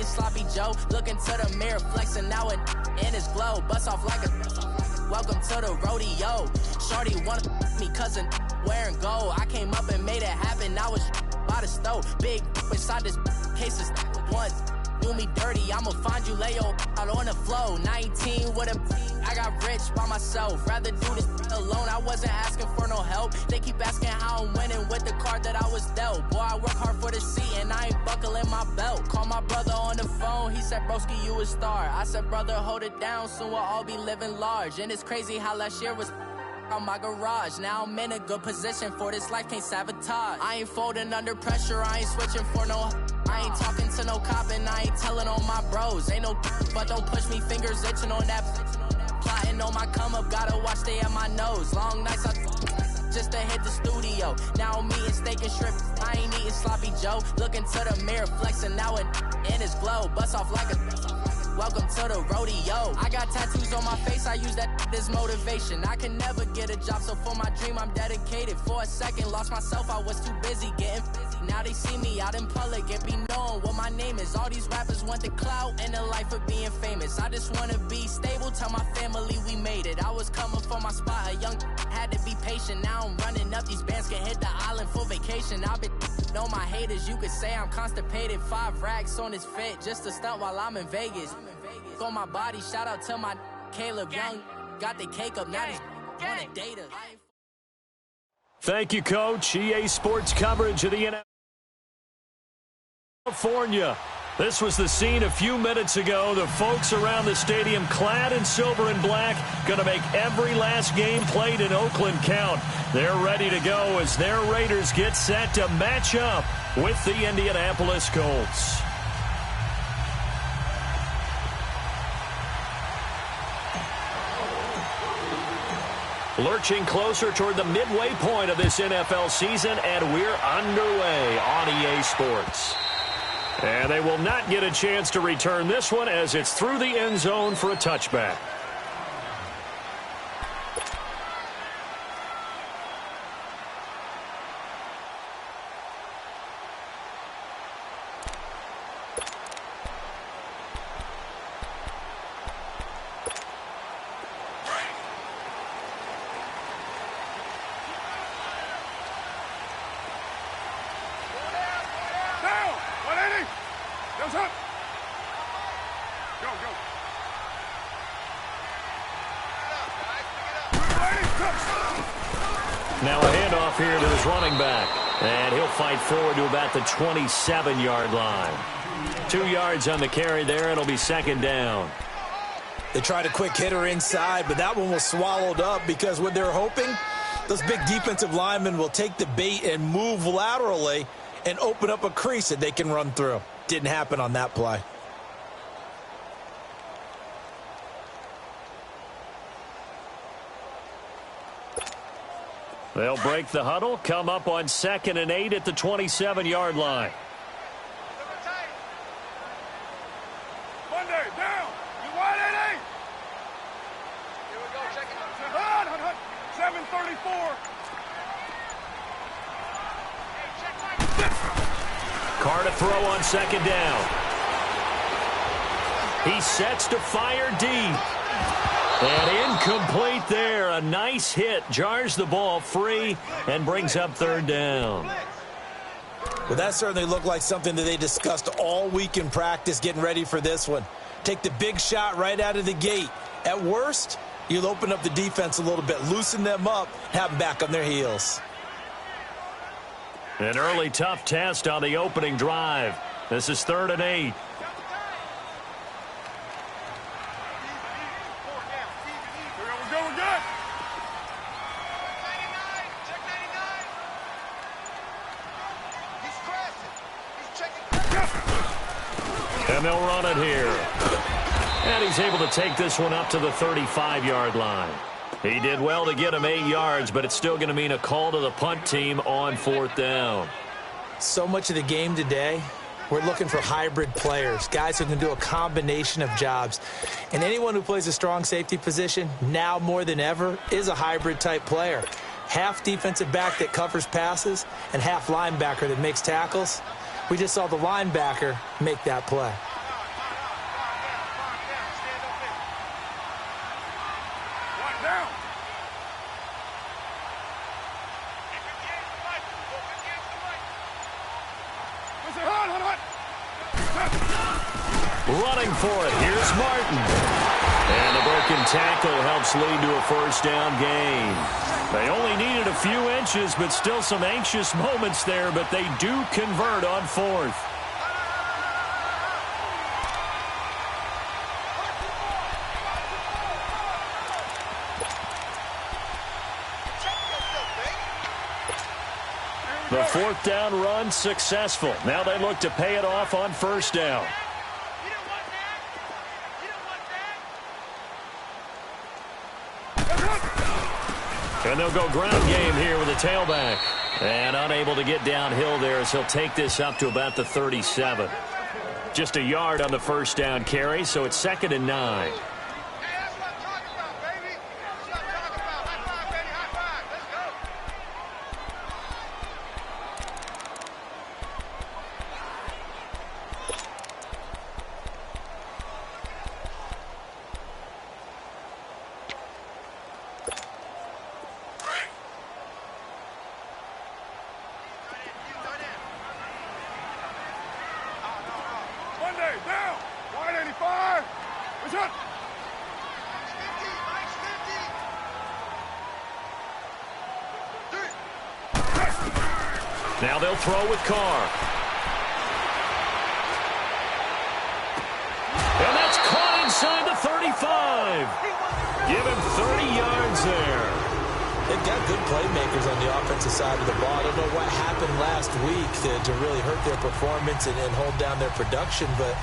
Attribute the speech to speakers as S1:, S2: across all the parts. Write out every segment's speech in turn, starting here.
S1: sloppy Joe. Look into the mirror, flexing now and in his glow. Bust off like a welcome to the rodeo. Shorty wanted me cousin wearing gold. I came up and made it happen. I was by the stove. Big inside this case is once. Do me dirty, I'ma find you, lay your out on the flow. 19 with a I got rich by myself. Rather do this alone, I wasn't asking for no help. They keep asking how I'm winning with the card that I was dealt. Boy, I work hard for the seat and I ain't buckling my belt. Call my brother on the phone, he said, broski, you a star. I said, brother, hold it down, soon we'll all be living large. And it's crazy how last year was on my garage. Now I'm in a good position for this life, can't sabotage. I ain't folding under pressure, I ain't switching for no. I ain't talking to no cop and I ain't telling on my bros. Ain't no but don't push me, fingers itching on that. Plotting on my come up, gotta watch stay at my nose. Long nights I just to hit the studio. Now I'm eating steak and shrimp, I ain't eating sloppy Joe. Looking to the mirror, flexing now and in his glow. Bust off like a welcome to the rodeo. I got tattoos on my face, I use that as motivation. I can never get a job, so for my dream I'm dedicated. For a second, lost myself, I was too busy getting busy. Now they see me out in public and be known what my name is. All these rappers want the clout and the life of being famous. I just wanna be stable, tell my family we made it. I was coming for my spot, a young had to be patient. Now I'm running up, these bands can hit the island for vacation. I've been on my haters, you could say I'm constipated. 5 racks on his fit, just to stunt while I'm in Vegas. On my body, shout out to my Caleb Young. Got the cake up, now he's on a data.
S2: Thank you, Coach. EA Sports coverage of the NFL. California. This was the scene a few minutes ago. The folks around the stadium clad in silver and black going to make every last game played in Oakland count. They're ready to go as their Raiders get set to match up with the Indianapolis Colts. Lurching closer toward the midway point of this NFL season, and we're underway on EA Sports. And they will not get a chance to return this one as it's through the end zone for a touchback. Now a handoff here to his running back. And he'll fight forward to about the 27-yard line. 2 yards on the carry there. It'll be second down.
S3: They tried a quick hitter inside, but that one was swallowed up because what they're hoping, those big defensive linemen will take the bait and move laterally and open up a crease that they can run through. Didn't happen on that play.
S2: They'll break the huddle, come up on 2nd and 8 at the 27-yard line.
S4: Monday, down. You wide 8-8. Here we go, check it out. 734.
S2: Carr to throw on 2nd down. He sets to fire deep. And incomplete there. A nice hit. Jars the ball free and brings up 3rd down.
S3: Well, that certainly looked like something that they discussed all week in practice getting ready for this one. Take the big shot right out of the gate. At worst, you'll open up the defense a little bit, loosen them up, have them back on their heels.
S2: An early tough test on the opening drive. This is 3rd and 8. And they'll run it here. And he's able to take this one up to the 35-yard line. He did well to get him 8 yards, but it's still going to mean a call to the punt team on 4th down.
S3: So much of the game today, we're looking for hybrid players, guys who can do a combination of jobs. And anyone who plays a strong safety position, now more than ever, is a hybrid-type player. Half defensive back that covers passes and half linebacker that makes tackles. We just saw the linebacker make that play.
S4: Down.
S2: Running for it. Here's Martin. And a broken tackle helps lead to a first down gain. They only needed a few inches, but still some anxious moments there, but they do convert on fourth. The fourth down run successful. Now they look to pay it off on first down. And they'll go ground game here with a tailback. And unable to get downhill there as he'll take this up to about the 37. Just a yard on the first down carry, so it's 2nd and 9.
S4: Down. 185. It's up.
S2: Now they'll throw with Carr. And that's caught inside the 35. Give him 30 yards there.
S3: They've got good playmakers on the offensive side of the ball. I don't know what happened last week to really hurt their performance and hold down their production, but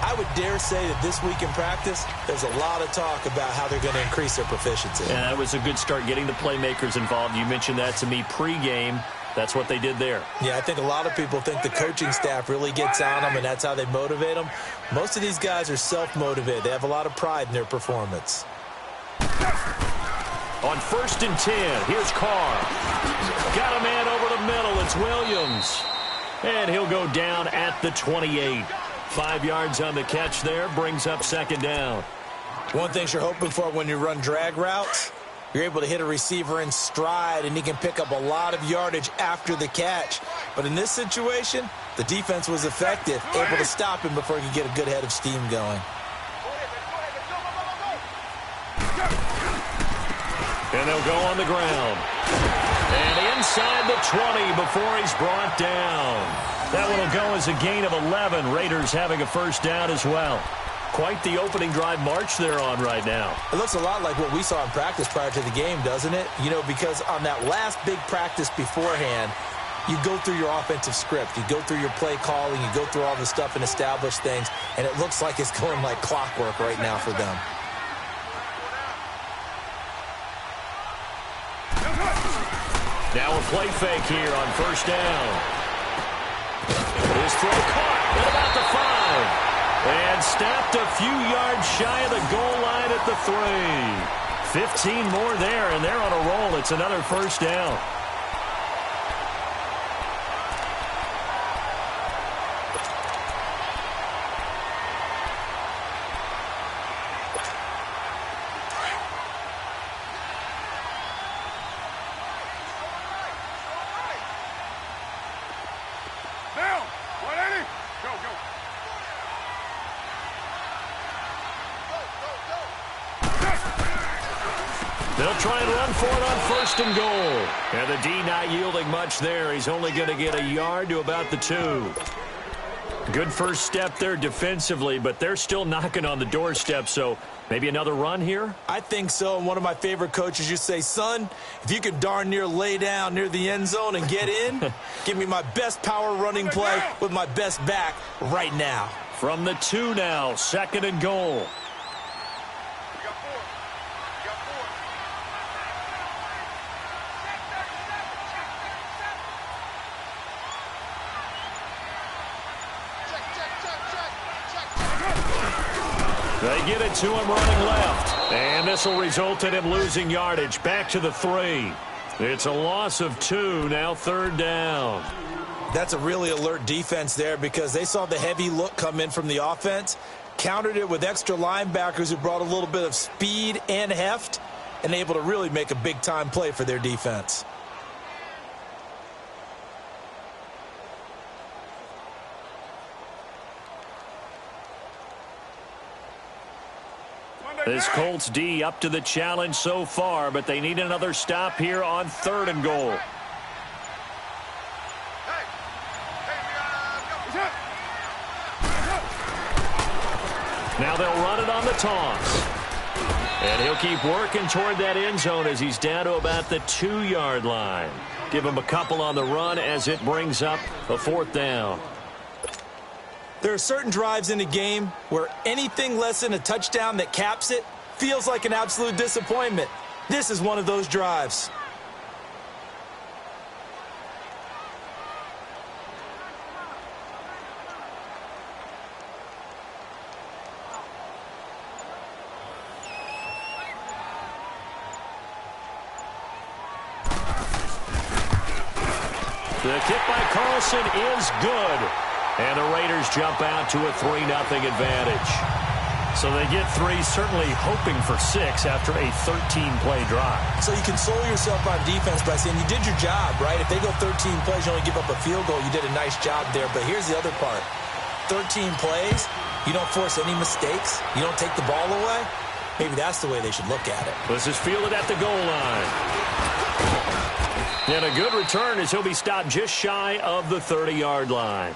S3: I would dare say that this week in practice, there's a lot of talk about how they're going to increase their proficiency.
S2: Yeah, that was a good start getting the playmakers involved. You mentioned that to me pregame. That's what they did there.
S3: Yeah, I think a lot of people think the coaching staff really gets on them, and that's how they motivate them. Most of these guys are self-motivated. They have a lot of pride in their performance.
S2: On 1st and 10, here's Carr. Got a man over the middle. It's Williams. And he'll go down at the 28. 5 yards on the catch there, brings up 2nd down.
S3: One thing you're hoping for when you run drag routes, you're able to hit a receiver in stride, and he can pick up a lot of yardage after the catch. But in this situation, the defense was effective, able to stop him before he could get a good head of steam going.
S2: And they'll go on the ground. And inside the 20 before he's brought down. That one will go as a gain of 11. Raiders having a first down as well. Quite the opening drive march they're on right now.
S3: It looks a lot like what we saw in practice prior to the game, doesn't it? You know, because on that last big practice beforehand, you go through your offensive script. You go through your play calling. You go through all the stuff and establish things. And it looks like it's going like clockwork right now for them.
S2: Now a play fake here on first down. His throw caught at about the 5. And stopped a few yards shy of the goal line at the 3. 15 more there, and they're on a roll. It's another first down. They'll try and run for it on 1st and goal. And the D not yielding much there. He's only going to get a yard to about the 2. Good first step there defensively, but they're still knocking on the doorstep, so maybe another run here?
S3: I think so, and one of my favorite coaches used to say, son, if you can darn near lay down near the end zone and get in, give me my best power running play with my best back right now.
S2: From the 2 now, 2nd and goal. They get it to him running left. And this will result in him losing yardage back to the 3. It's a loss of 2, now 3rd down.
S3: That's a really alert defense there because they saw the heavy look come in from the offense, countered it with extra linebackers who brought a little bit of speed and heft, and able to really make a big-time play for their defense.
S2: This Colts D up to the challenge so far, but they need another stop here on 3rd and goal. Now they'll run it on the toss. And he'll keep working toward that end zone as he's down to about the 2-yard line. Give him a couple on the run as it brings up a 4th down.
S3: There are certain drives in a game where anything less than a touchdown that caps it feels like an absolute disappointment. This is one of those drives.
S2: The kick by Carlson is good. And the Raiders jump out to a 3-0 advantage. So they get 3, certainly hoping for 6 after a 13-play drive.
S3: So you console yourself on defense by saying you did your job, right? If they go 13 plays, you only give up a field goal, you did a nice job there. But here's the other part. 13 plays, you don't force any mistakes, you don't take the ball away. Maybe that's the way they should look at it.
S2: This is fielded at the goal line. And a good return as he'll be stopped just shy of the 30-yard line.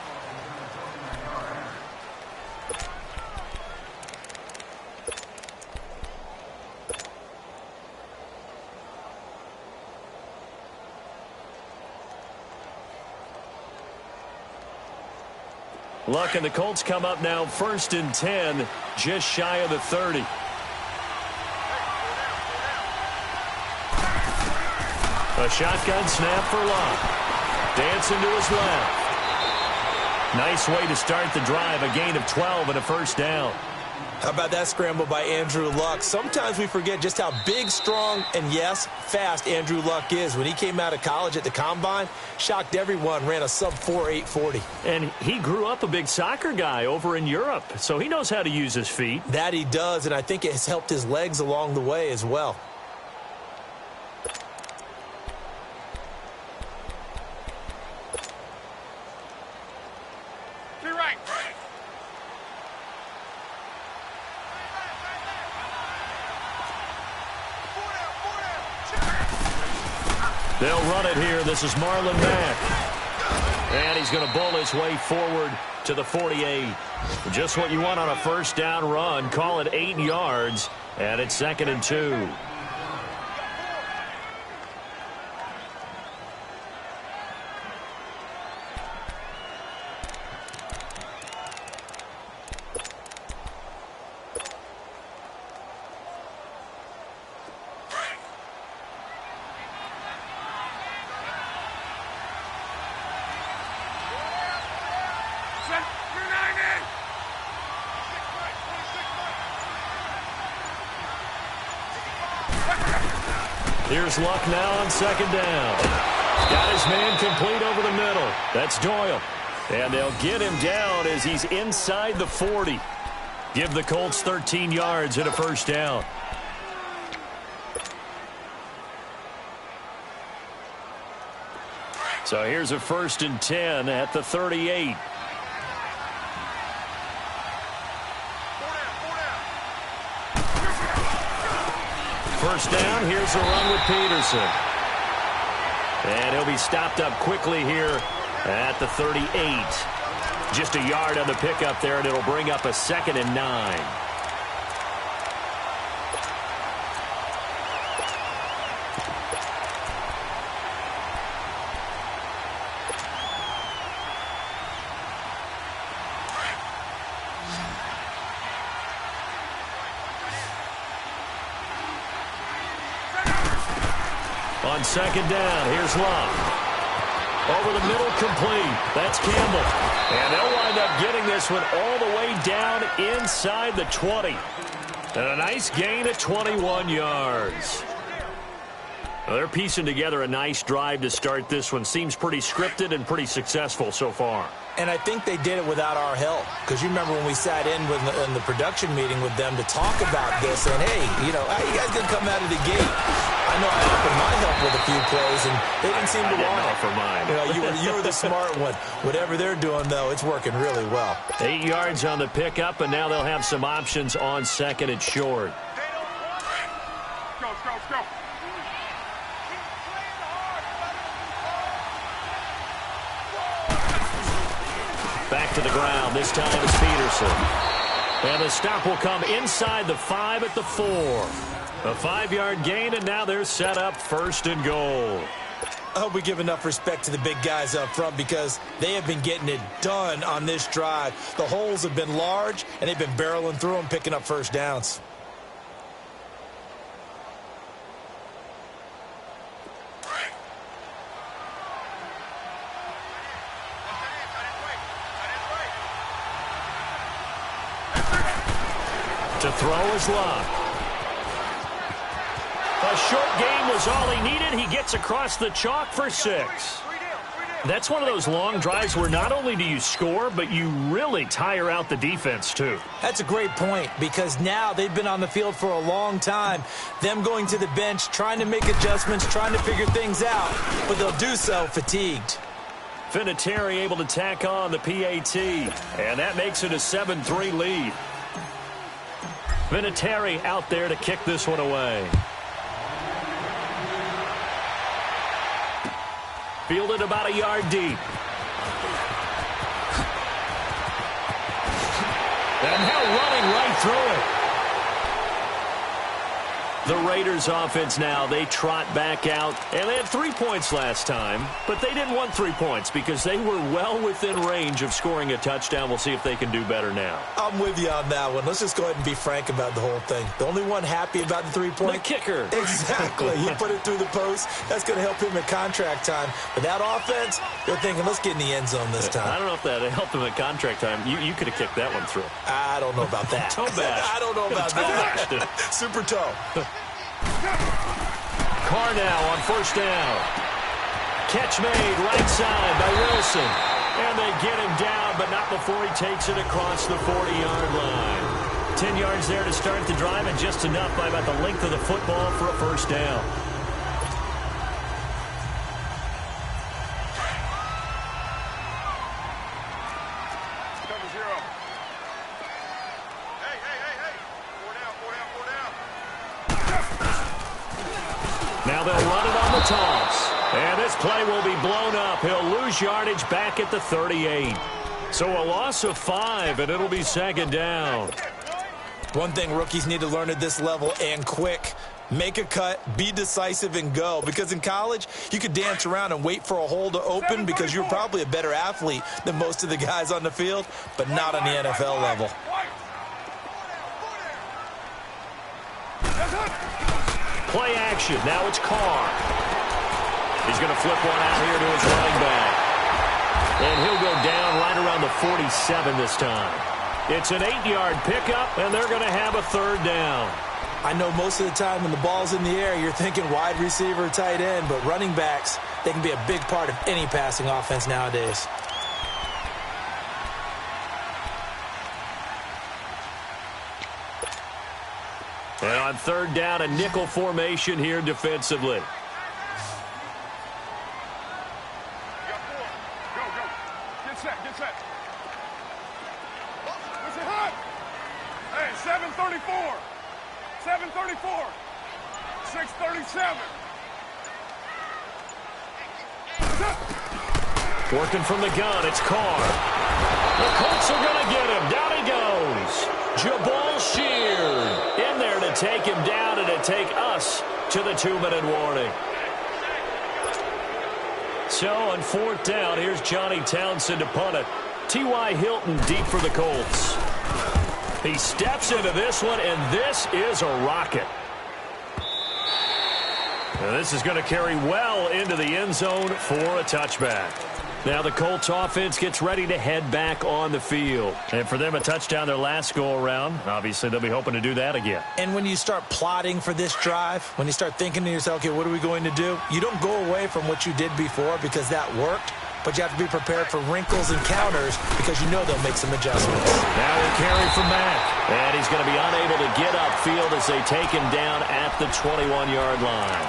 S2: Luck and the Colts come up now 1st and 10, just shy of the 30. A shotgun snap for Luck. Dancing to his left. Nice way to start the drive, a gain of 12 and a 1st down.
S3: How about that scramble by Andrew Luck? Sometimes we forget just how big, strong, and yes, fast Andrew Luck is. When he came out of college at the Combine, shocked everyone, ran a sub-4 840.
S2: And he grew up a big soccer guy over in Europe, so he knows how to use his feet.
S3: That he does, and I think it has helped his legs along the way as well.
S2: They'll run it here. This is Marlon Mack. And he's going to bull his way forward to the 48. Just what you want on a 1st down run. Call it 8 yards. And it's 2nd and 2. Here's Luck now on 2nd down. Got his man complete over the middle. That's Doyle. And they'll get him down as he's inside the 40. Give the Colts 13 yards and a 1st down. So here's a 1st and 10 at the 38. First down, here's a run with Peterson. And he'll be stopped up quickly here at the 38. Just a yard on the pickup there, and it'll bring up a 2nd and 9. On 2nd down, here's Luck. Over the middle, complete. That's Campbell. And they'll wind up getting this one all the way down inside the 20. And a nice gain of 21 yards. Well, they're piecing together a nice drive to start this one. Seems pretty scripted and pretty successful so far.
S3: And I think they did it without our help. Because you remember when we sat in the production meeting with them to talk about this, and hey, you know, how you guys going to come out of the gate? I know I offered my help with a few plays, and they didn't seem to want it.
S2: For mine.
S3: You know, you were the smart one. Whatever they're doing, though, it's working really well.
S2: 8 yards on the pickup, and now they'll have some options on second and short.
S4: Go.
S2: Back to the ground. This time is Peterson. And the stop will come inside the 5 at the 4. A 5-yard gain, and now they're set up first and goal.
S3: I hope we give enough respect to the big guys up front because they have been getting it done on this drive. The holes have been large, and they've been barreling through them, picking up first downs.
S2: To throw is Love. A short game was all he needed. He gets across the chalk for 6. That's one of those long drives where not only do you score, but you really tire out the defense, too.
S3: That's a great point because now they've been on the field for a long time. Them going to the bench, trying to make adjustments, trying to figure things out, but they'll do so fatigued.
S2: Vinatieri able to tack on the PAT, and that makes it a 7-3 lead. Vinatieri out there to kick this one away. Fielded about a yard deep. And now running right through it. The Raiders offense now, they trot back out. And they had 3 points last time, but they didn't want 3 points because they were well within range of scoring a touchdown. We'll see if they can do better now.
S3: I'm with you on that one. Let's just go ahead and be frank about the whole thing. The only one happy about the 3-point?
S2: The kicker.
S3: Exactly. He put it through the post. That's going to help him at contract time. But that offense, they're thinking, let's get in the end zone this time.
S2: I don't know if that helped him at contract time. You could have kicked that one through.
S3: I don't know about that.
S2: Toe bash.
S3: I don't know about that. Super toe.
S2: Carr now on first down. Catch made right side by Wilson. And they get him down, but not before he takes it across the 40-yard line. 10 yards there to start the drive, and just enough by about the length of the football for a first down. Now they'll run it on the toss. And this play will be blown up. He'll lose yardage back at the 38. So a loss of 5, and it'll be second down.
S3: One thing rookies need to learn at this level, and quick, make a cut, be decisive, and go. Because in college, you could dance around and wait for a hole to open because you're probably a better athlete than most of the guys on the field, but not on the NFL level.
S2: Play action. Now it's Carr. He's going to flip one out here to his running back. And he'll go down right around the 47 this time. It's an 8-yard pickup, and they're going to have a third down.
S3: I know most of the time when the ball's in the air, you're thinking wide receiver, tight end, but running backs, they can be a big part of any passing offense nowadays.
S2: And on third down, a nickel formation here defensively.
S4: Go. Get set. What's it hot? Hey, 7:34. 7:34. 6:37.
S2: Working from the gun, it's Carr. The Colts are going to get him. Down he goes. Jabal Sheard in there to take him down and to take us to the 2-minute warning. So on fourth down, here's Johnny Townsend to punt it. T.Y. Hilton deep for the Colts. He steps into this one, and this is a rocket. And this is going to carry well into the end zone for a touchback. Now the Colts offense gets ready to head back on the field. And for them, a touchdown their last go-around. Obviously, they'll be hoping to do that again.
S3: And when you start plotting for this drive, when you start thinking to yourself, okay, what are we going to do? You don't go away from what you did before because that worked, but you have to be prepared for wrinkles and counters because you know they'll make some adjustments.
S2: Now we'll carry from Mack. And he's going to be unable to get upfield as they take him down at the 21-yard line.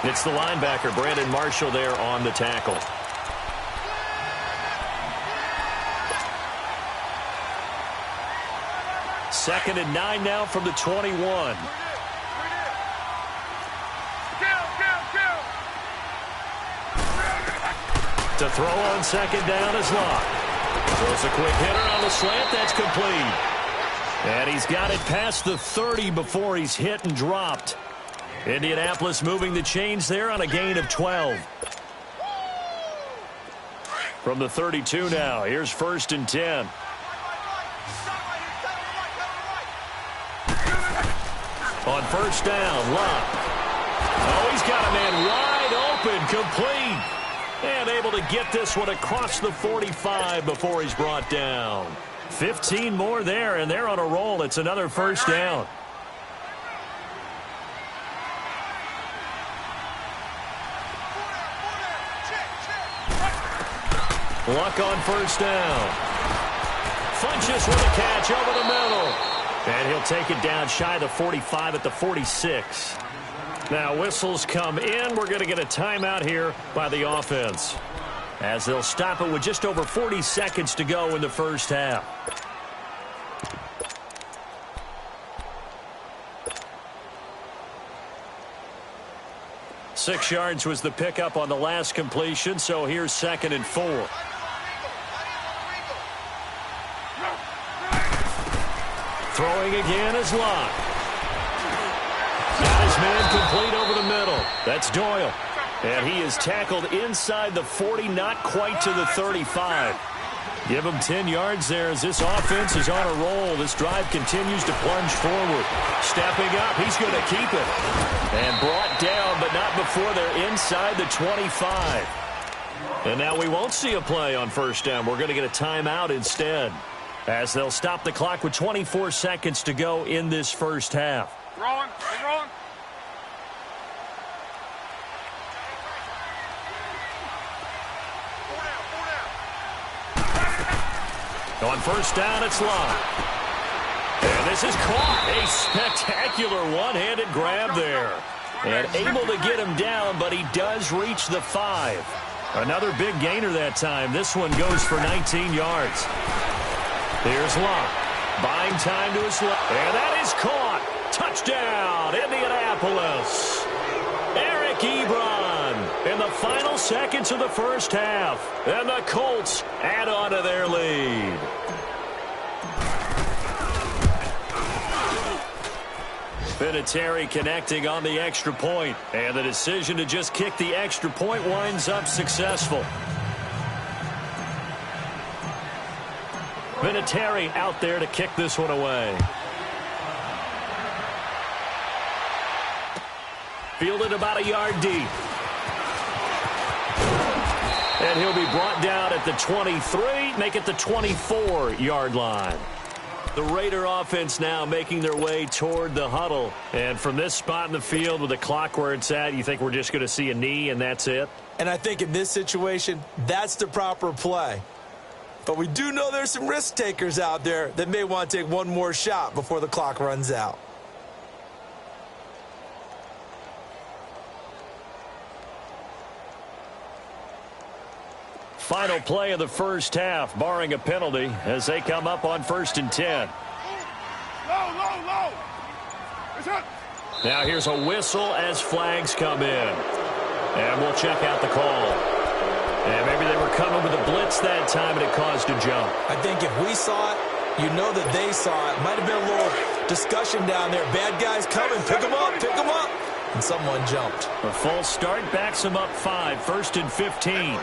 S2: It's the linebacker, Brandon Marshall, there on the tackle. Second and 9 now from the 21. To throw on second down is Locke. Throws a quick hitter on the slant. That's complete. And he's got it past the 30 before he's hit and dropped. Indianapolis moving the chains there on a gain of 12. From the 32 now, here's 1st and 10. On 1st down, Locke. Oh, he's got a man wide open, complete. And able to get this one across the 45 before he's brought down. 15 more there, and they're on a roll. It's another 1st down. Luck on 1st down. Funches with a catch over the middle. And he'll take it down shy of the 45 at the 46. Now whistles come in. We're going to get a timeout here by the offense, as they'll stop it with just over 40 seconds to go in the first half. Six yards was the pickup on the last completion, so here's 2nd and 4. Throwing again is Locke. Got his man complete over the middle. That's Doyle. And he is tackled inside the 40, not quite to the 35. Give him 10 yards there as this offense is on a roll. This drive continues to plunge forward. Stepping up, he's going to keep it. And brought down, but not before they're inside the 25. And now we won't see a play on 1st down. We're going to get a timeout instead, as they'll stop the clock with 24 seconds to go in this first half.
S4: Rolling, rolling.
S2: On 1st down, it's Locke. And this is caught. A spectacular one-handed grab there. And able to get him down, but he does reach the 5. Another big gainer that time. This one goes for 19 yards. Here's Locke. Buying time to his left. And that is caught. Touchdown, Indianapolis. Eric Ebron in the final seconds of the first half. And the Colts add on to their lead. Vinatieri connecting on the extra point. And the decision to just kick the extra point winds up successful. Vinatieri out there to kick this one away. Fielded about a yard deep. And he'll be brought down at the 23, make it the 24-yard line. The Raider offense now making their way toward the huddle. And from this spot in the field with the clock where it's at, you think we're just going to see a knee and that's it?
S3: And I think in this situation, that's the proper play. But we do know there's some risk takers out there that may want to take one more shot before the clock runs out.
S2: Final play of the first half, barring a penalty, as they come up on 1st and 10.
S4: Low.
S2: Now here's a whistle as flags come in. And we'll check out the call. And maybe they were coming with a blitz that time and it caused a jump.
S3: I think if we saw it, you know that they saw it. Might have been a little discussion down there. Bad guys coming. Pick them up. And someone jumped.
S2: A false start backs them up 5. 1st and 15.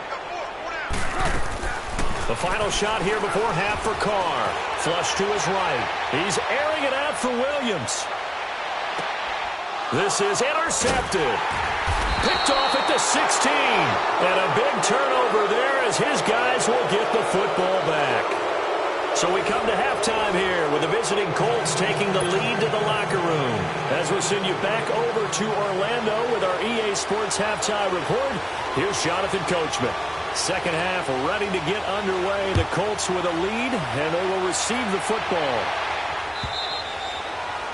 S2: The final shot here before half for Carr. Flush to his right. He's airing it out for Williams. This is intercepted. picked off at the 16. And a big turnover there as his guys will get the football back. So we come to halftime here with the visiting Colts taking the lead to the locker room. As we send you back over to Orlando with our EA Sports halftime report, here's Jonathan Coachman. Second half ready to get underway. The Colts with a lead, and they will receive the football.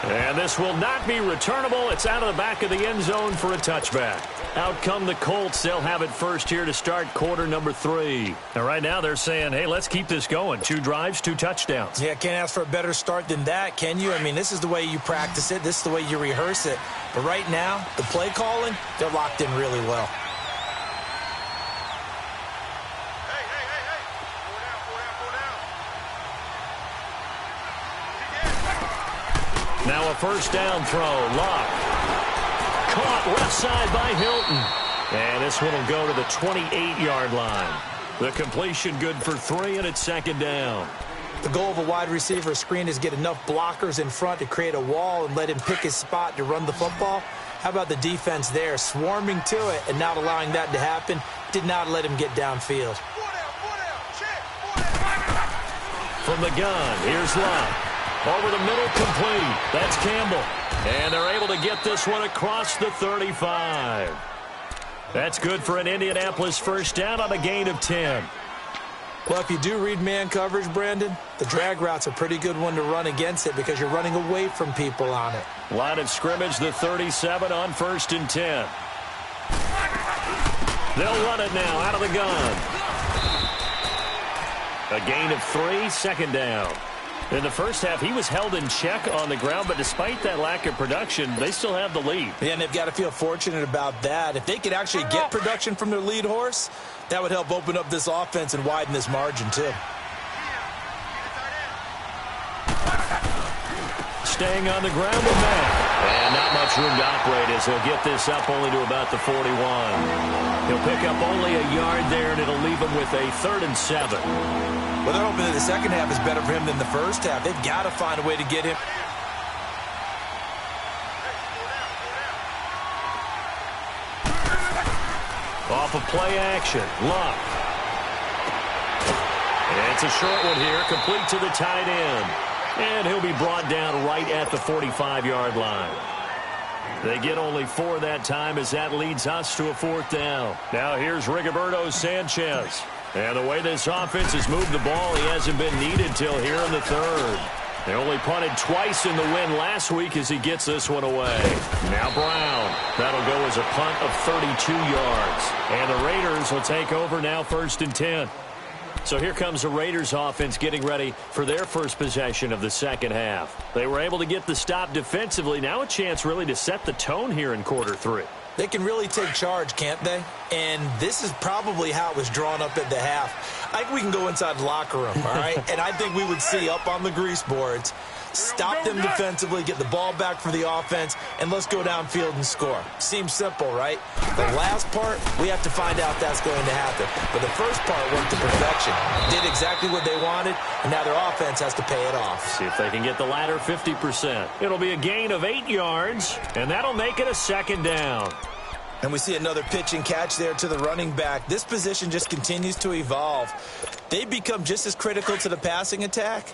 S2: And this will not be returnable. It's out of the back of the end zone for a touchback. Out come the Colts. They'll have it first here to start quarter number 3. And right now they're saying, hey, let's keep this going. 2 drives, 2 touchdowns.
S3: Yeah, can't ask for a better start than that, can you? I mean, this is the way you practice it. This is the way you rehearse it. But right now, the play calling, they're locked in really well.
S2: Now a first down throw. Locke. Caught left side by Hilton. And this one will go to the 28-yard line. The completion good for 3, and it's second down.
S3: The goal of a wide receiver screen is get enough blockers in front to create a wall and let him pick his spot to run the football. How about the defense there, swarming to it and not allowing that to happen? Did not let him get downfield.
S2: From the gun, here's Locke. Over the middle, complete. That's Campbell. And they're able to get this one across the 35. That's good for an Indianapolis first down on a gain of 10.
S3: Well, if you do read man coverage, Brandon, the drag route's a pretty good one to run against it because you're running away from people on it.
S2: Line of scrimmage, the 37 on first and 10. They'll run it now out of the gun. A gain of 3, second down. In the first half, he was held in check on the ground, but despite that lack of production, they still have the lead.
S3: Yeah, and they've got to feel fortunate about that. If they could actually get production from their lead horse, that would help open up this offense and widen this margin, too.
S2: Staying on the ground with Matt. And not much room to operate as he'll get this up only to about the 41. He'll pick up only a yard there, and it'll leave him with a 3rd and 7.
S3: Well, they're hoping that the second half is better for him than the first half. They've got to find a way to get him.
S2: Off of play action, Luck. And it's a short one here, complete to the tight end. And he'll be brought down right at the 45-yard line. They get only 4 that time as that leads us to a 4th down. Now here's Rigoberto Sanchez. And the way this offense has moved the ball, he hasn't been needed till here in the 3rd. They only punted twice in the win last week as he gets this one away. Now Brown. That'll go as a punt of 32 yards. And the Raiders will take over now 1st and 10. So here comes the Raiders offense getting ready for their first possession of the second half. They were able to get the stop defensively. Now a chance really to set the tone here in quarter 3.
S3: They can really take charge, can't they? And this is probably how it was drawn up at the half. I think we can go inside the locker room, all right? And I think we would see up on the grease boards, stop them defensively, get the ball back for the offense, and let's go downfield and score. Seems simple, right? The last part, we have to find out that's going to happen. But the first part worked to perfection. Did exactly what they wanted, and now their offense has to pay it off.
S2: See if they can get the latter 50%. It'll be a gain of 8 yards, and that'll make it a 2nd down.
S3: And we see another pitch and catch there to the running back. This position just continues to evolve. They become just as critical to the passing attack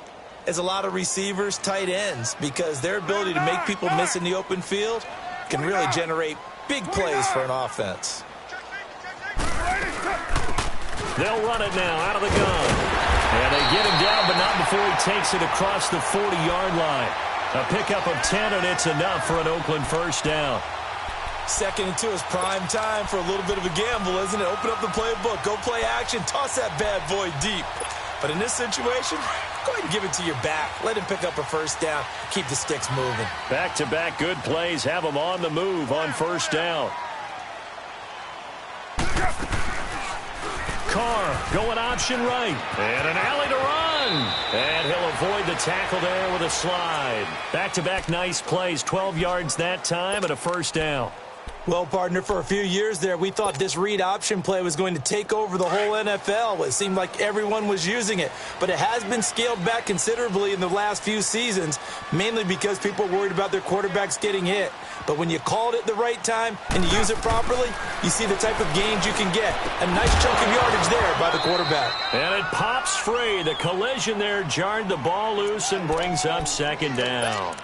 S3: as a lot of receivers, tight ends, because their ability to make people miss in the open field can really generate big plays for an offense.
S2: They'll run it now out of the gun. And they get him down, but not before he takes it across the 40-yard line. A pickup of 10, and it's enough for an Oakland first down.
S3: 2nd and 2 is prime time for a little bit of a gamble, isn't it? Open up the playbook, go play action, toss that bad boy deep. But in this situation, go ahead and give it to your back. Let him pick up a first down. Keep the sticks moving.
S2: Back-to-back good plays have them on the move on first down. Carr going option right. And an alley to run. And he'll avoid the tackle there with a slide. Back-to-back nice plays, 12 yards that time and a first down.
S3: Well, partner, for a few years there, we thought this read option play was going to take over the whole NFL. It seemed like everyone was using it, but it has been scaled back considerably in the last few seasons, mainly because people are worried about their quarterbacks getting hit. But when you call it at the right time and you use it properly, you see the type of gains you can get. A nice chunk of yardage there by the quarterback.
S2: And it pops free. The collision there jarred the ball loose and brings up second down.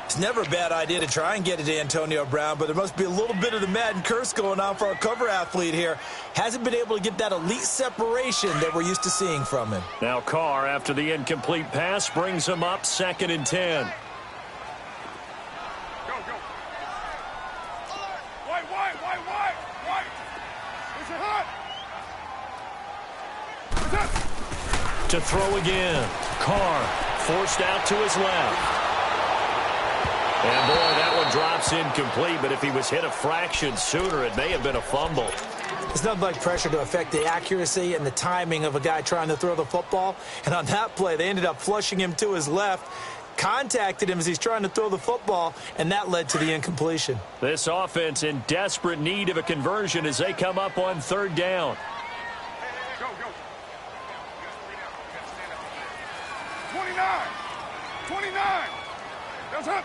S3: It's never a bad idea to try and get it to Antonio Brown, but there must be a little bit of the Madden curse going on for our cover athlete here. Hasn't been able to get that elite separation that we're used to seeing from him.
S2: Now Carr, after the incomplete pass, brings him up 2nd and 10.
S4: Go. White. It's a hut.
S2: To throw again. Carr forced out to his left. And, boy, that one drops incomplete, but if he was hit a fraction sooner, it may have been a fumble.
S3: It's nothing like pressure to affect the accuracy and the timing of a guy trying to throw the football. And on that play, they ended up flushing him to his left, contacted him as he's trying to throw the football, and that led to the incompletion.
S2: This offense in desperate need of a conversion as they come up on 3rd down.
S4: Go. 29. That's up.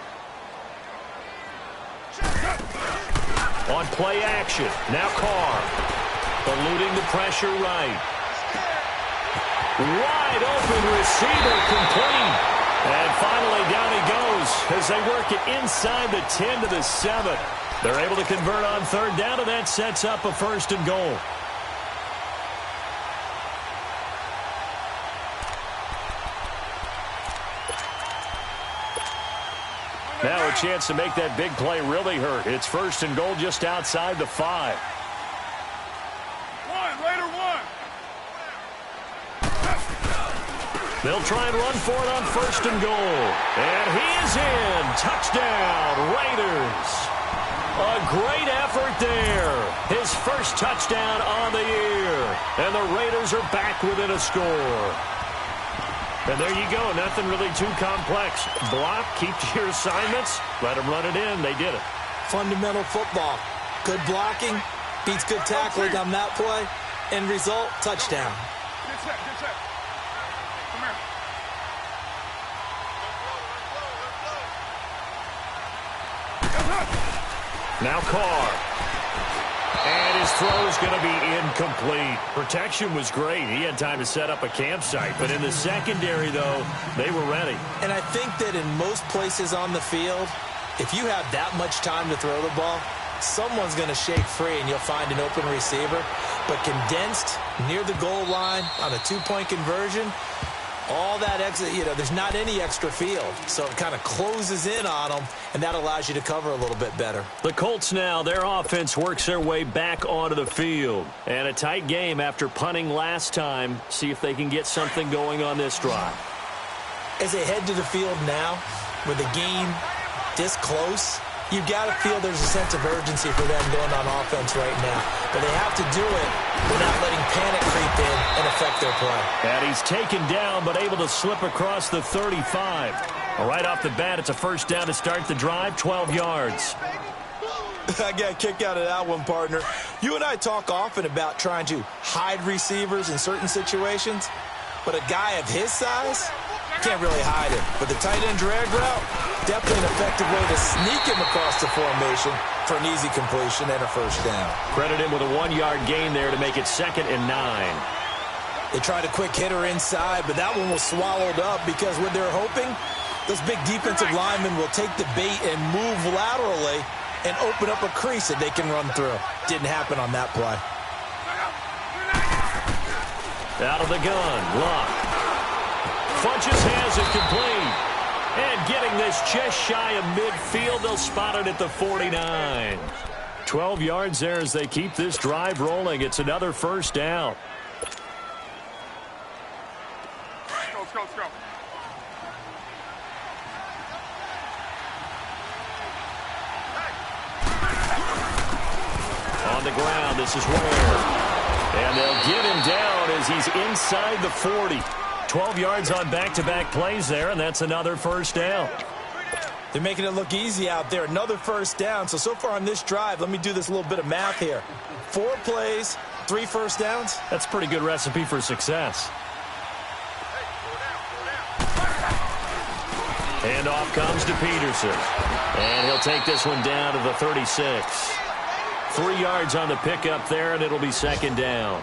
S2: On play action, now Carr, eluding the pressure right. Wide open receiver complete. And finally down he goes as they work it inside the 10 to the 7. They're able to convert on 3rd down, and that sets up a 1st and goal. Now a chance to make that big play really hurt. It's 1st and goal just outside the 5.
S4: Raider one.
S2: They'll try and run for it on 1st and goal. And he is in. Touchdown, Raiders. A great effort there. His first touchdown on the year. And the Raiders are back within a score. And there you go. Nothing really too complex. Block, keep to your assignments, let them run it in. They did it.
S3: Fundamental football. Good blocking, beats good tackling on that play. End result, touchdown.
S4: Get set. Come here.
S2: Now Carr. And his throw is going to be incomplete. Protection was great. He had time to set up a campsite. But in the secondary, though, they were ready.
S3: And I think that in most places on the field, if you have that much time to throw the ball, someone's going to shake free and you'll find an open receiver. But condensed near the goal line on a 2-point conversion, all that extra, there's not any extra field. So it kind of closes in on them, and that allows you to cover a little bit better.
S2: The Colts now, their offense works their way back onto the field. And a tight game after punting last time. See if they can get something going on this drive.
S3: As they head to the field now, with the game this close, you've got to feel there's a sense of urgency for them going on offense right now. But they have to do it without letting panic creep in and affect their play.
S2: And he's taken down but able to slip across the 35. Right off the bat, it's a 1st down to start the drive, 12 yards.
S3: I got a kick out of that one, partner. You and I talk often about trying to hide receivers in certain situations, but a guy of his size can't really hide him. But the tight end drag route, definitely an effective way to sneak him across the formation for an easy completion and a 1st down.
S2: Credit him with a 1-yard gain there to make it 2nd and 9.
S3: They tried a quick hitter inside, but that one was swallowed up because what they're hoping, those big defensive linemen will take the bait and move laterally and open up a crease that they can run through. Didn't happen on that play.
S2: Out of the gun, Luck. Funches has it complete. And getting this just shy of midfield, they'll spot it at the 49. 12 yards there as they keep this drive rolling. It's another 1st down.
S4: Let's go.
S2: On the ground, this is Ware. And they'll get him down as he's inside the 40. 12 yards on back-to-back plays there, and that's another 1st down.
S3: They're making it look easy out there. Another first down. So far on this drive, let me do this little bit of math here. 4 plays, 3 first downs.
S2: That's a pretty good recipe for success. And off comes to Peterson. And he'll take this one down to the 36. 3 yards on the pickup there, and it'll be second down.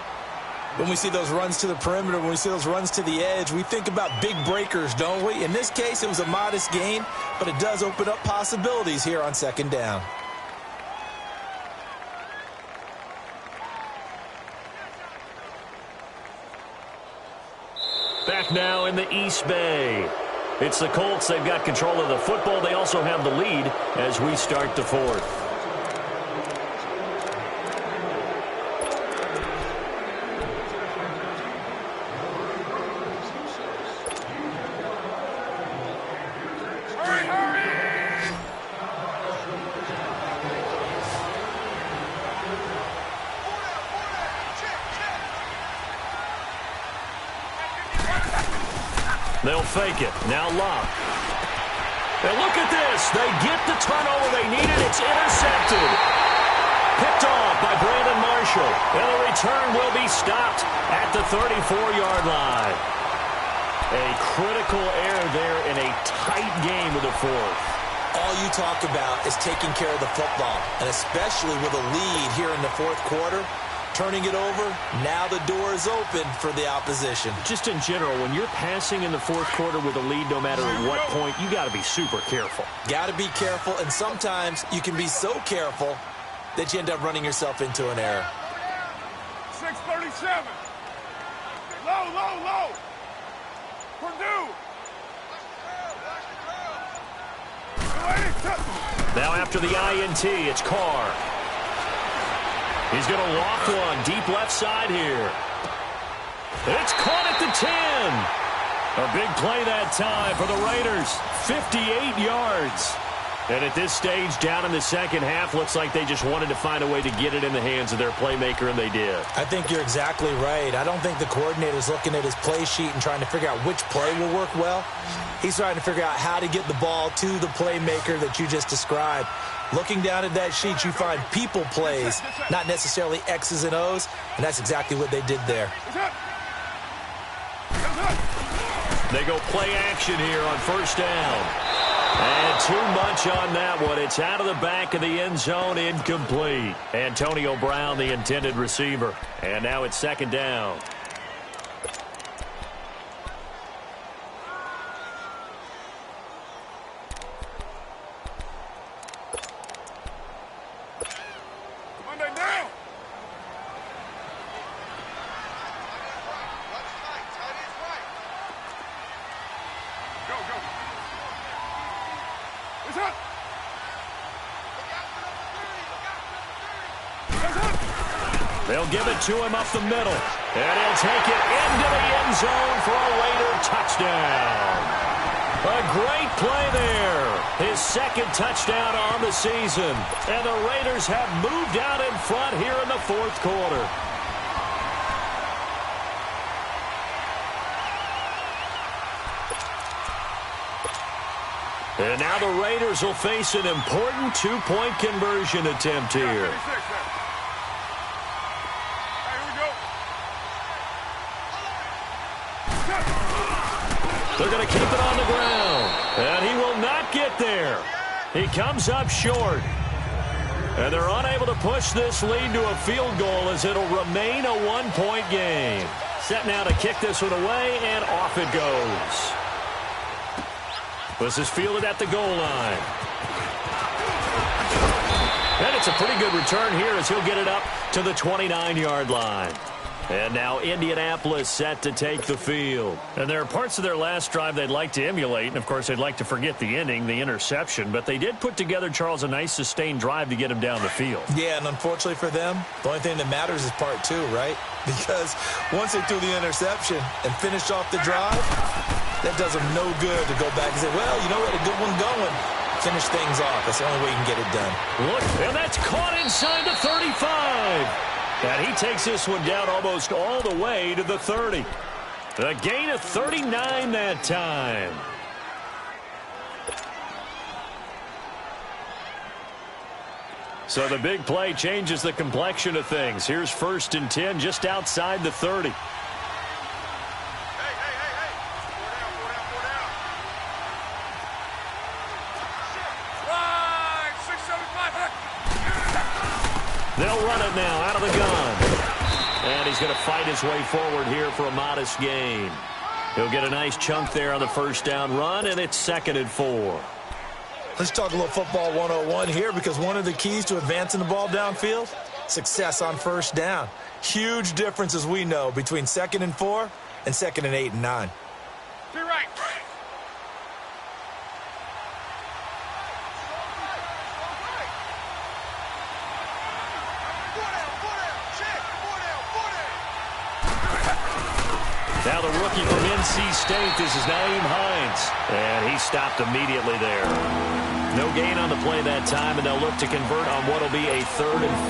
S3: When we see those runs to the perimeter, when we see those runs to the edge, we think about big breakers, don't we? In this case, it was a modest gain, but it does open up possibilities here on second down.
S2: Back now in the East Bay. It's the Colts. They've got control of the football. They also have the lead as we start the fourth. They'll fake it. Now Locke. And look at this. They get the turnover they needed. It's intercepted. Picked off by Brandon Marshall. And the return will be stopped at the 34-yard line. A critical error there in a tight game of the fourth.
S3: All you talk about is taking care of the football, and especially with a lead here in the fourth quarter. Turning it over, now the door is open for the opposition.
S2: Just in general, when you're passing in the fourth quarter with a lead, no matter at what point, you got to be super careful.
S3: Got to be careful, and sometimes you can be so careful that you end up running yourself into an error.
S4: 637. Low. Purdue.
S2: Now after the INT, it's Carr. He's going to loft one deep left side here. It's caught at the 10. A big play that time for the Raiders. 58 yards. And at this stage, down in the second half, looks like they just wanted to find a way to get it in the hands of their playmaker, and they did.
S3: I think you're exactly right. I don't think the coordinator's looking at his play sheet and trying to figure out which play will work well. He's trying to figure out how to get the ball to the playmaker that you just described. Looking down at that sheet, you find people plays, not necessarily X's and O's, and that's exactly what they did there.
S2: They go play action here on first down. And too much on that one. It's out of the back of the end zone, incomplete. Antonio Brown, the intended receiver. And now it's second down. They'll give it to him up the middle. And he'll take it into the end zone for a Raider touchdown. A great play there. His second touchdown on the season. And the Raiders have moved out in front here in the fourth quarter. And now the Raiders will face an important two-point conversion attempt here. They're going to keep it on the ground. And he will not get there. He comes up short. And they're unable to push this lead to a field goal as it'll remain a one-point game. Set now to kick this one away, and off it goes. This is fielded at the goal line. And it's a pretty good return here as he'll get it up to the 29-yard line. And now Indianapolis set to take the field. And there are parts of their last drive they'd like to emulate. And, of course, they'd like to forget the ending, the interception. But they did put together, Charles, a nice sustained drive to get him down the field.
S3: Yeah, and unfortunately for them, the only thing that matters is part two, right? Because once they threw the interception and finished off the drive, that does them no good to go back and say, well, you know what, a good one going. Finish things off. That's the only way you can get it done.
S2: Look, and that's caught inside the 35. And he takes this one down almost all the way to the 30. A gain of 39 that time. So the big play changes the complexion of things. Here's 1st and 10 just outside the 30.
S4: Hey. 4 down. Right, 675.
S2: They'll run it now out of the gun. And he's going to fight his way forward here for a modest gain. He'll get a nice chunk there on the 1st down run, and it's 2nd and 4.
S3: Let's talk a little football 101 here, because one of the keys to advancing the ball downfield, success on 1st down. Huge difference, as we know, between 2nd and 4 and 2nd and 8 and 9.
S4: Be right.
S2: Now the rookie from NC State, this is Naeem Hines. And he stopped immediately there. No gain on the play that time, and they'll look to convert on what will be a 3rd and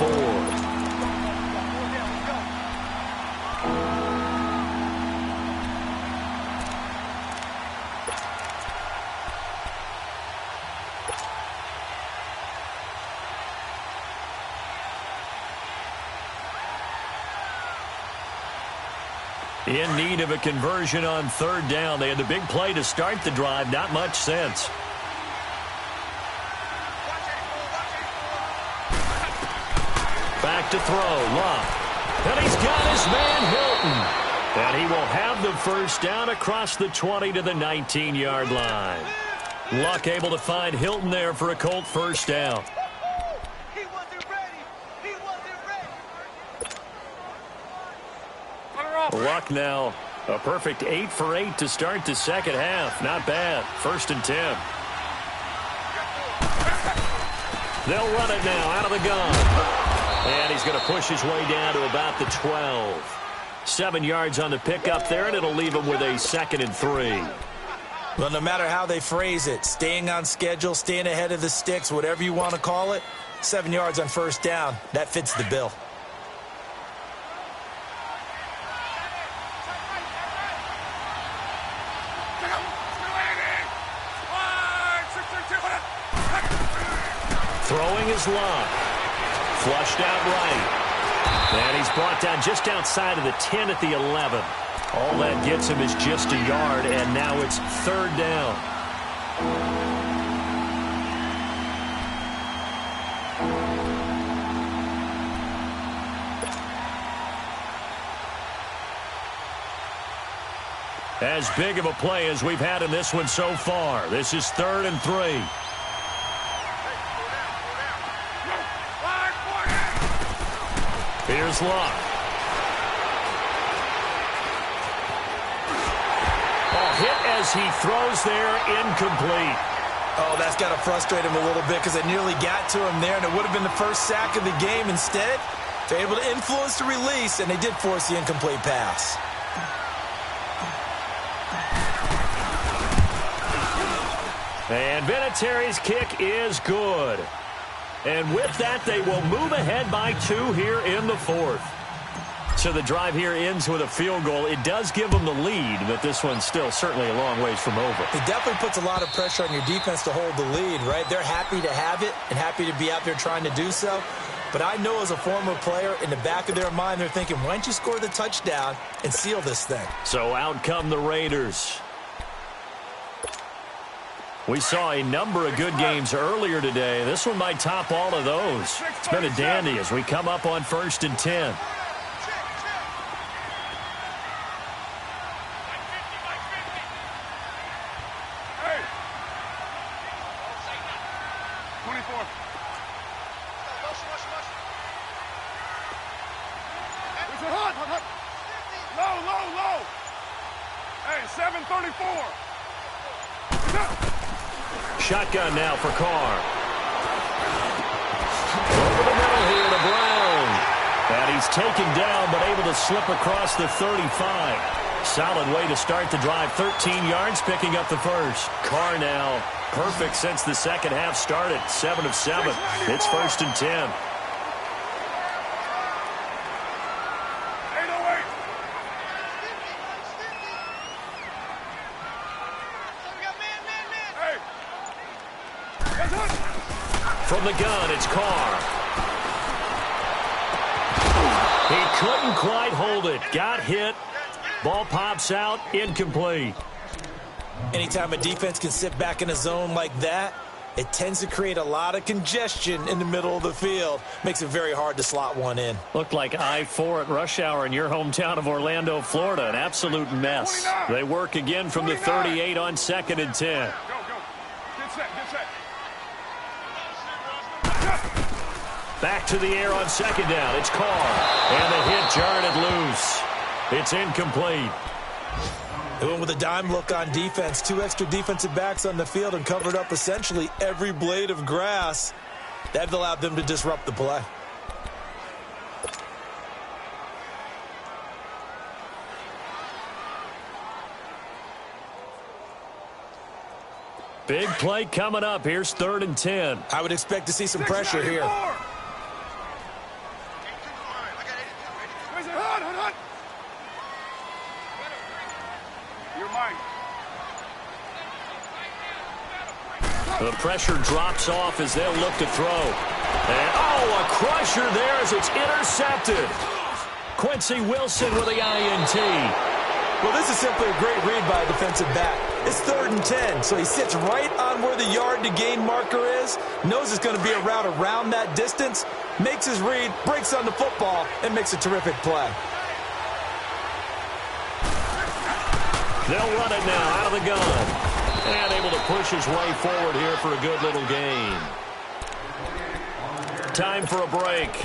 S2: 4. In need of a conversion on 3rd down. They had the big play to start the drive. Not much sense. Back to throw. Luck. And he's got his man Hilton. And he will have the 1st down across the 20 to the 19-yard line. Luck able to find Hilton there for a Colt 1st down. Luck now a perfect 8 for 8 to start the 2nd half. Not bad. 1st and 10. They'll run it now out of the gun. And he's going to push his way down to about the 12. 7 yards on the pickup there, and it'll leave him with a 2nd and 3.
S3: Well, no matter how they phrase it, staying on schedule, staying ahead of the sticks, whatever you want to call it, 7 yards on 1st down, that fits the bill.
S2: Throwing his Luck. Flushed out right. And he's brought down just outside of the 10 at the 11. All that gets him is just a yard, and now it's 3rd down. As big of a play as we've had in this one so far. This is 3rd and 3. Here's Luck. Ball hit as he throws there, incomplete.
S3: Oh, that's got to frustrate him a little bit, because it nearly got to him there, and it would have been the first sack of the game. Instead, they're able to influence the release, and they did force the incomplete pass.
S2: And Vinatieri's kick is good. And with that, they will move ahead by 2 here in the 4th. So the drive here ends with a field goal. It does give them the lead, but this one's still certainly a long ways from over.
S3: It definitely puts a lot of pressure on your defense to hold the lead, right? They're happy to have it and happy to be out there trying to do so. But I know as a former player, in the back of their mind, they're thinking, why don't you score the touchdown and seal this thing?
S2: So out come the Raiders. We saw a number of good games earlier today. This one might top all of those. It's been a dandy as we come up on 1st and 10.
S4: Hey. 24. Hut. Low. Hey, 734.
S2: Shotgun now for Carr. Over the middle here to Brown. And he's taken down, but able to slip across the 35. Solid way to start the drive. 13 yards, picking up the 1st. Carr now perfect since the 2nd half started. 7 of 7. It's 1st and 10. From the gun, it's Carr. He couldn't quite hold it. Got hit. Ball pops out. Incomplete.
S3: Anytime a defense can sit back in a zone like that, it tends to create a lot of congestion in the middle of the field. Makes it very hard to slot one in.
S2: Looked like I-4 at rush hour in your hometown of Orlando, Florida. An absolute mess.
S4: 29.
S2: They work again from 29. The 38 on 2nd and 10.
S4: Go, go. Get set, get set.
S2: Back to the air on 2nd down. It's Carr. And the hit jarred it loose. It's incomplete.
S3: They went with a dime look on defense. 2 extra defensive backs on the field and covered up essentially every blade of grass. That allowed them to disrupt the play.
S2: Big play coming up. Here's 3rd and 10.
S3: I would expect to see some pressure here.
S2: The pressure drops off as they'll look to throw. And, a crusher there as it's intercepted. Quincy Wilson with the INT.
S3: Well, this is simply a great read by a defensive back. It's 3rd and 10, so he sits right on where the yard to gain marker is, knows it's going to be a route around that distance, makes his read, breaks on the football, and makes a terrific play.
S2: They'll run it now out of the gun. And able to push his way forward here for a good little gain. Time for a break.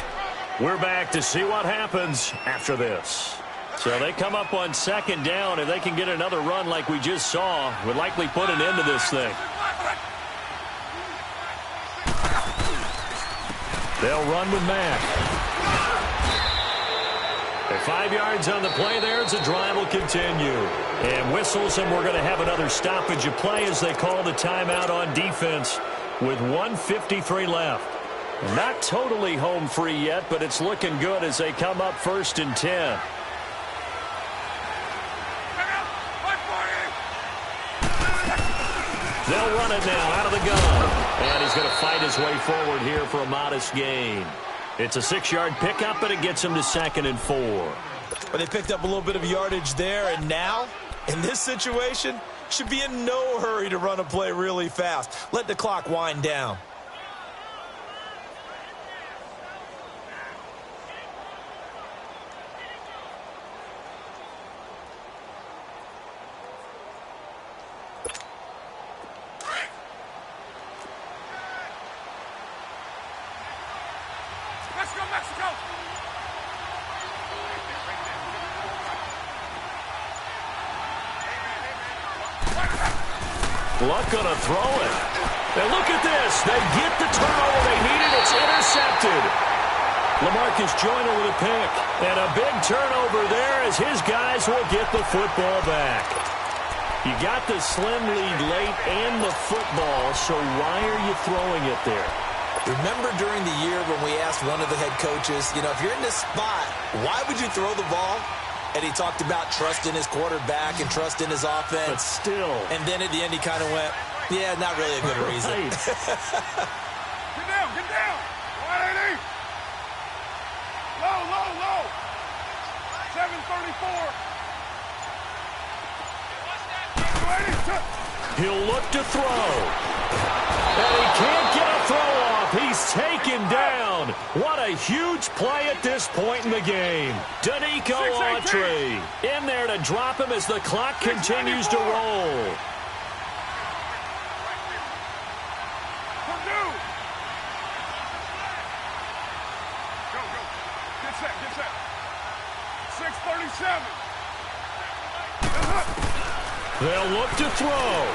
S2: We're back to see what happens after this. So they come up on 2nd down. If they can get another run like we just saw, would likely put an end to this thing. They'll run with Mack. They're 5 yards on the play there as the drive will continue. And whistles, and we're going to have another stoppage of play as they call the timeout on defense with 1:53 left. Not totally home free yet, but it's looking good as they come up 1st and 10. They'll run it now out of the gun. And he's going to fight his way forward here for a modest gain. It's a 6-yard pickup, but it gets him to 2nd and 4.
S3: Well, they picked up a little bit of yardage there, and now, in this situation, should be in no hurry to run a play really fast. Let the clock wind down.
S4: Let's go, Mexico!
S2: Luck gonna throw it. And look at this. They get the turnover they needed. It's intercepted. LaMarcus Joyner with a pick. And a big turnover there as his guys will get the football back. You got the slim lead late and the football, so why are you throwing it there?
S3: Remember during the year when we asked one of the head coaches, if you're in this spot, why would you throw the ball? And he talked about trust in his quarterback and trust in his offense.
S2: But still.
S3: And then at the end he kind of went, yeah, not really a good reason.
S4: Get down, get down. 180. Low, low, low. 734. 280.
S2: He'll look to throw. And he can't get a throw off. He's taken down. What a huge play at this point in the game. Danico Autry in there to drop him as the clock continues to roll.
S4: Purdue. Go, go. Get set, get set. 637.
S2: They'll look to throw.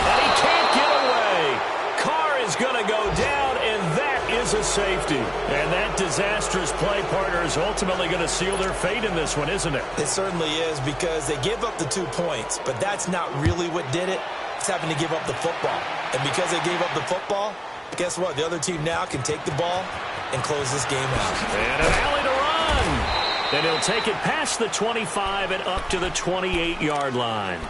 S2: And he can't get away. Carr is going to go down, and that is a safety. And that disastrous play partner is ultimately going to seal their fate in this one, isn't it?
S3: It certainly is, because they gave up the 2 points, but that's not really what did it. It's having to give up the football. And because they gave up the football, guess what? The other team now can take the ball and close this game out.
S2: And an alley to run. And he'll take it past the 25 and up to the 28-yard line.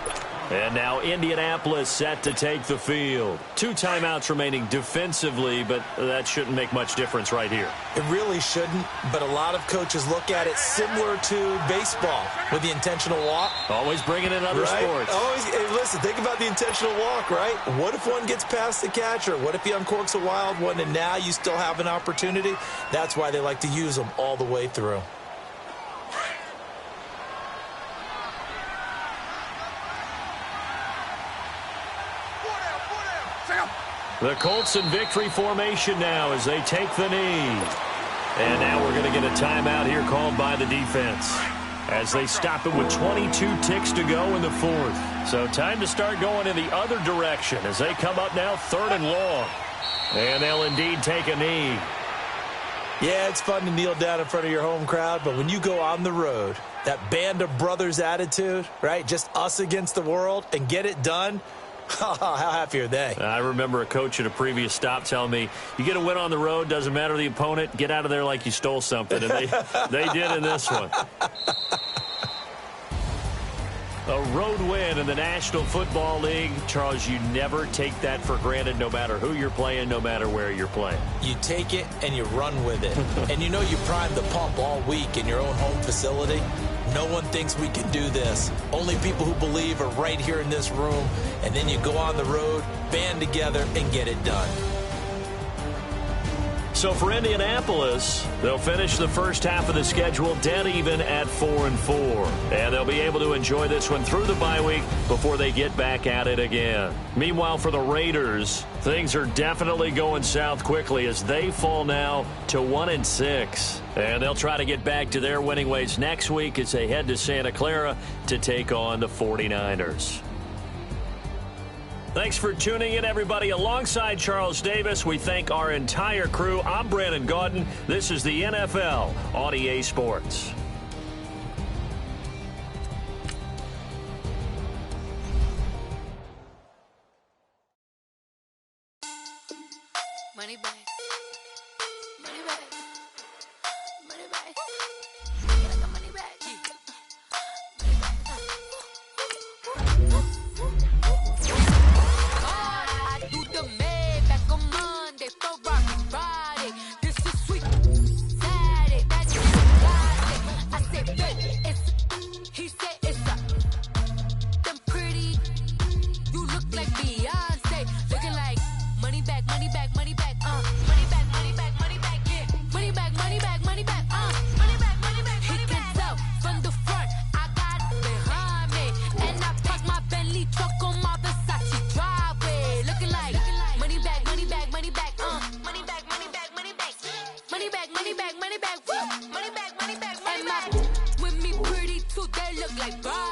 S2: And now Indianapolis set to take the field. 2 timeouts remaining defensively, but that shouldn't make much difference right here.
S3: It really shouldn't, but a lot of coaches look at it similar to baseball with the intentional walk.
S2: Always bringing in other sports.
S3: Always, hey, listen, think about the intentional walk, right? What if one gets past the catcher? What if he uncorks a wild one and now you still have an opportunity? That's why they like to use them all the way through.
S2: The Colts in victory formation now as they take the knee. And now we're going to get a timeout here called by the defense as they stop it with 22 ticks to go in the 4th. So time to start going in the other direction as they come up now 3rd and long. And they'll indeed take a knee.
S3: Yeah, it's fun to kneel down in front of your home crowd, but when you go on the road, that band of brothers attitude, right, just us against the world, and get it done, how happy are they?
S2: I remember a coach at a previous stop telling me, you get a win on the road, doesn't matter the opponent, get out of there like you stole something. And they did in this one. A road win in the National Football League. Charles, you never take that for granted no matter who you're playing, no matter where you're playing.
S3: You take it and you run with it. And you know you primed the pump all week in your own home facility. No one thinks we can do this. Only people who believe are right here in this room. And then you go on the road, band together, and get it done.
S2: So for Indianapolis, they'll finish the first half of the schedule dead even at 4-4. And they'll be able to enjoy this one through the bye week before they get back at it again. Meanwhile, for the Raiders, things are definitely going south quickly as they fall now to 1-6. And they'll try to get back to their winning ways next week as they head to Santa Clara to take on the 49ers. Thanks for tuning in, everybody. Alongside Charles Davis, we thank our entire crew. I'm Brandon Gaudin. This is the NFL on EA Sports.
S5: Money back. Money back. Money back. Money back. I do the Maybach on Monday, Ferrari Friday. This is sweet Saturday. That's Friday. I said, baby, he said it's them pretty. You look like Beyonce, looking like money back, money back, money back, money back, money back, money back, yeah, money back, money back, money back, money back, money back. He can tell from the front, I got it behind me, and I parked my Bentley truck on my Versace driveway, looking like money back, money back, money back, money back, money back, money back, money back, money back, money back, woo, money back, money back, money back. And my with me pretty too, they look like Barbie.